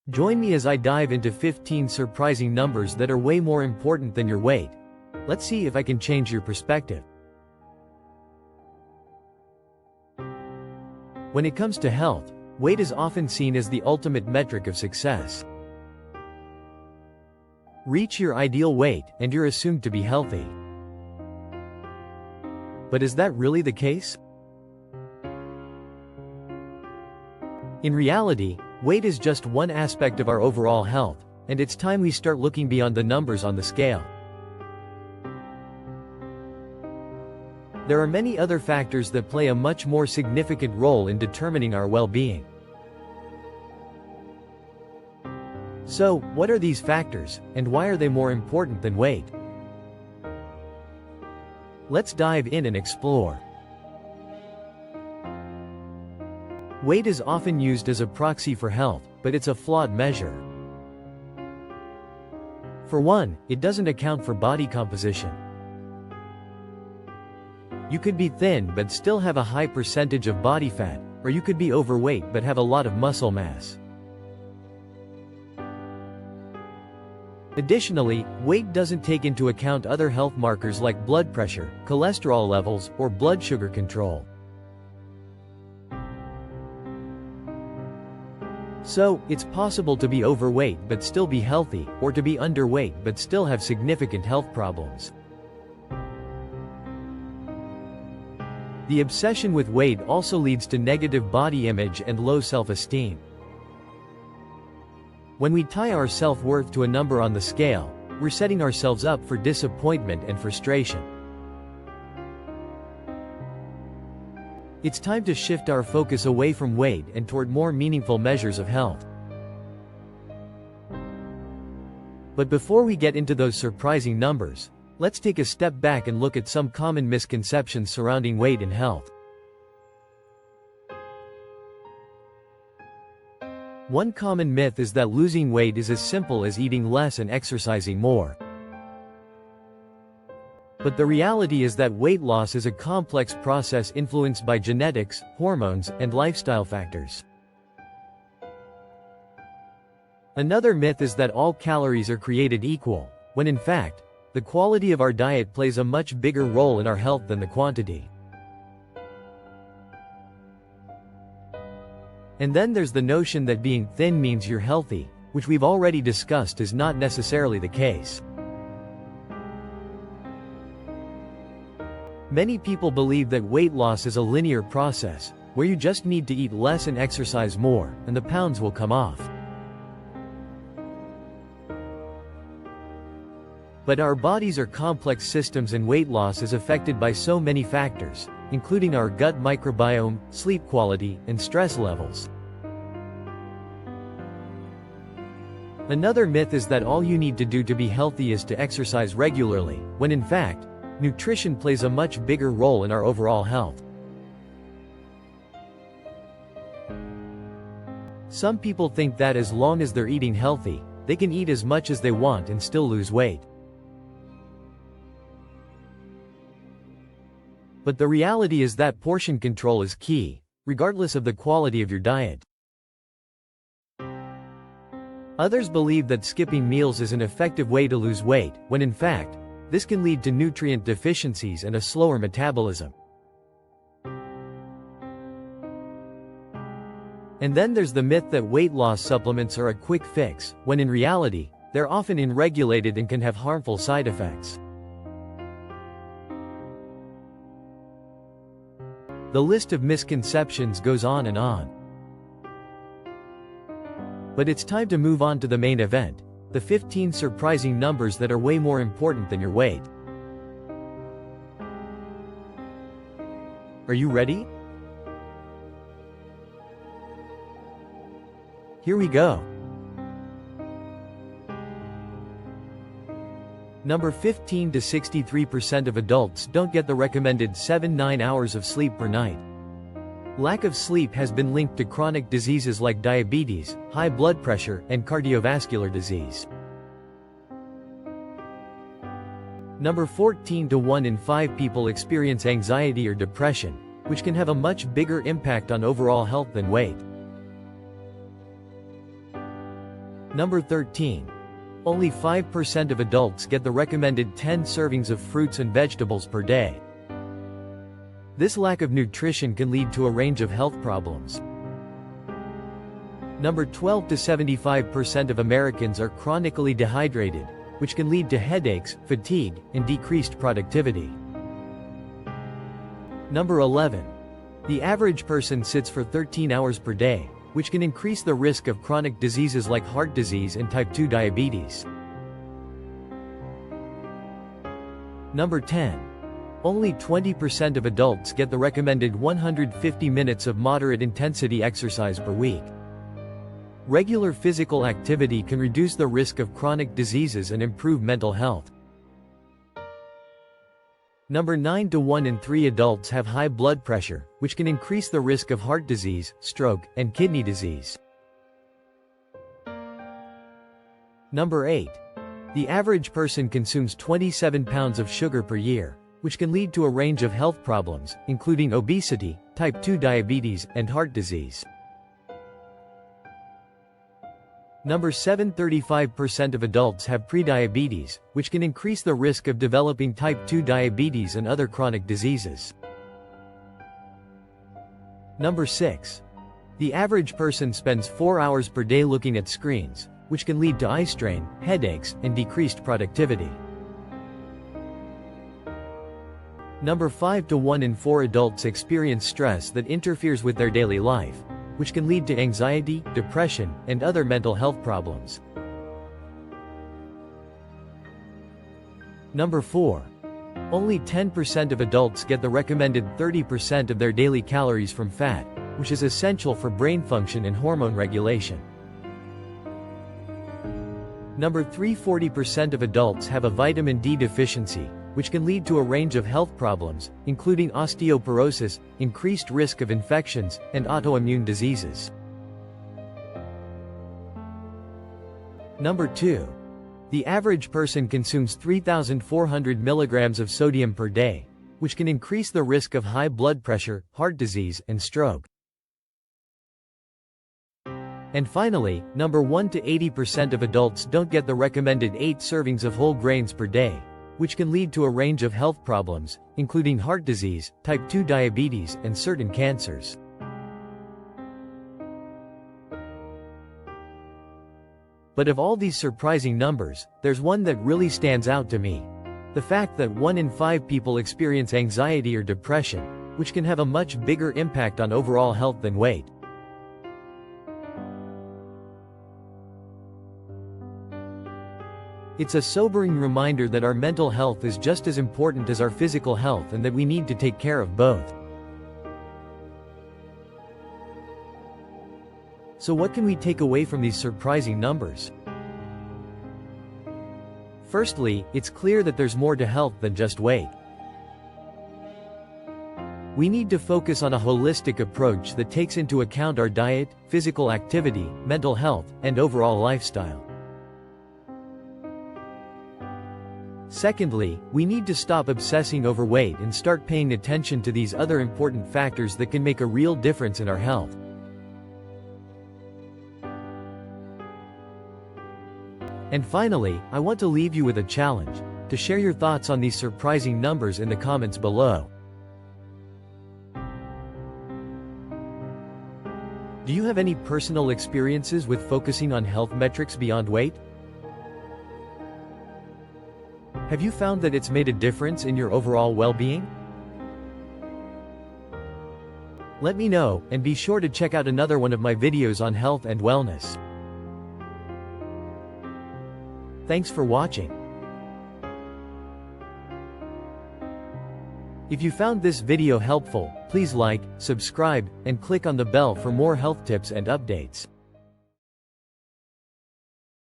Join me as I dive into 15 surprising numbers that are way more important than your weight. Let's see if I can change your perspective. When it comes to health, weight is often seen as the ultimate metric of success. Reach your ideal weight, and you're assumed to be healthy. But is that really the case? In reality, weight is just one aspect of our overall health, and it's time we start looking beyond the numbers on the scale. There are many other factors that play a much more significant role in determining our well-being. So, what are these factors, and why are they more important than weight? Let's dive in and explore. Weight is often used as a proxy for health, but it's a flawed measure. For one, it doesn't account for body composition. You could be thin but still have a high percentage of body fat, or you could be overweight but have a lot of muscle mass. Additionally, weight doesn't take into account other health markers like blood pressure, cholesterol levels, or blood sugar control. So, it's possible to be overweight but still be healthy, or to be underweight but still have significant health problems. The obsession with weight also leads to negative body image and low self-esteem. When we tie our self-worth to a number on the scale, we're setting ourselves up for disappointment and frustration. It's time to shift our focus away from weight and toward more meaningful measures of health. But before we get into those surprising numbers, let's take a step back and look at some common misconceptions surrounding weight and health. One common myth is that losing weight is as simple as eating less and exercising more. But the reality is that weight loss is a complex process influenced by genetics, hormones, and lifestyle factors. Another myth is that all calories are created equal, when in fact, the quality of our diet plays a much bigger role in our health than the quantity. And then there's the notion that being thin means you're healthy, which we've already discussed is not necessarily the case. Many people believe that weight loss is a linear process, where you just need to eat less and exercise more, and the pounds will come off. But our bodies are complex systems, and weight loss is affected by so many factors, including our gut microbiome, sleep quality, and stress levels. Another myth is that all you need to do to be healthy is to exercise regularly, when in fact, nutrition plays a much bigger role in our overall health. Some people think that as long as they're eating healthy, they can eat as much as they want and still lose weight. But the reality is that portion control is key, regardless of the quality of your diet. Others believe that skipping meals is an effective way to lose weight, when in fact, this can lead to nutrient deficiencies and a slower metabolism. And then there's the myth that weight loss supplements are a quick fix, when in reality, they're often unregulated and can have harmful side effects. The list of misconceptions goes on and on. But it's time to move on to the main event, the 15 surprising numbers that are way more important than your weight. Are you ready? Here we go. Number 15. To 63% of adults don't get the recommended 7-9 hours of sleep per night. Lack of sleep has been linked to chronic diseases like diabetes, high blood pressure, and cardiovascular disease. Number 14. To 1 in 5 people experience anxiety or depression, which can have a much bigger impact on overall health than weight. Number 13. Only 5% of adults get the recommended 10 servings of fruits and vegetables per day. This lack of nutrition can lead to a range of health problems. Number 12. To 75% of Americans are chronically dehydrated, which can lead to headaches, fatigue, and decreased productivity. Number 11. The average person sits for 13 hours per day, which can increase the risk of chronic diseases like heart disease and type 2 diabetes. Number 10. Only 20% of adults get the recommended 150 minutes of moderate intensity exercise per week. Regular physical activity can reduce the risk of chronic diseases and improve mental health. Number 9. To 1 in 3 adults have high blood pressure, which can increase the risk of heart disease, stroke, and kidney disease. Number 8. The average person consumes 27 pounds of sugar per year, which can lead to a range of health problems, including obesity, type 2 diabetes, and heart disease. Number 7. 35% of adults have prediabetes, which can increase the risk of developing type 2 diabetes and other chronic diseases. Number 6. The average person spends 4 hours per day looking at screens, which can lead to eye strain, headaches, and decreased productivity. Number 5. To 1 in 4 adults experience stress that interferes with their daily life, which can lead to anxiety, depression, and other mental health problems. Number 4. Only 10% of adults get the recommended 30% of their daily calories from fat, which is essential for brain function and hormone regulation. Number 3. 40% of adults have a vitamin D deficiency, which can lead to a range of health problems, including osteoporosis, increased risk of infections, and autoimmune diseases. Number 2. The average person consumes 3,400 milligrams of sodium per day, which can increase the risk of high blood pressure, heart disease, and stroke. And finally, number 1. To 80% of adults don't get the recommended 8 servings of whole grains per day, which can lead to a range of health problems, including heart disease, type 2 diabetes, and certain cancers. But of all these surprising numbers, there's one that really stands out to me. The fact that 1 in 5 people experience anxiety or depression, which can have a much bigger impact on overall health than weight. It's a sobering reminder that our mental health is just as important as our physical health and that we need to take care of both. So what can we take away from these surprising numbers? Firstly, it's clear that there's more to health than just weight. We need to focus on a holistic approach that takes into account our diet, physical activity, mental health, and overall lifestyle. Secondly, we need to stop obsessing over weight and start paying attention to these other important factors that can make a real difference in our health. And finally, I want to leave you with a challenge, to share your thoughts on these surprising numbers in the comments below. Do you have any personal experiences with focusing on health metrics beyond weight? Have you found that it's made a difference in your overall well-being? Let me know, and be sure to check out another one of my videos on health and wellness. Thanks for watching. If you found this video helpful, please like, subscribe, and click on the bell for more health tips and updates.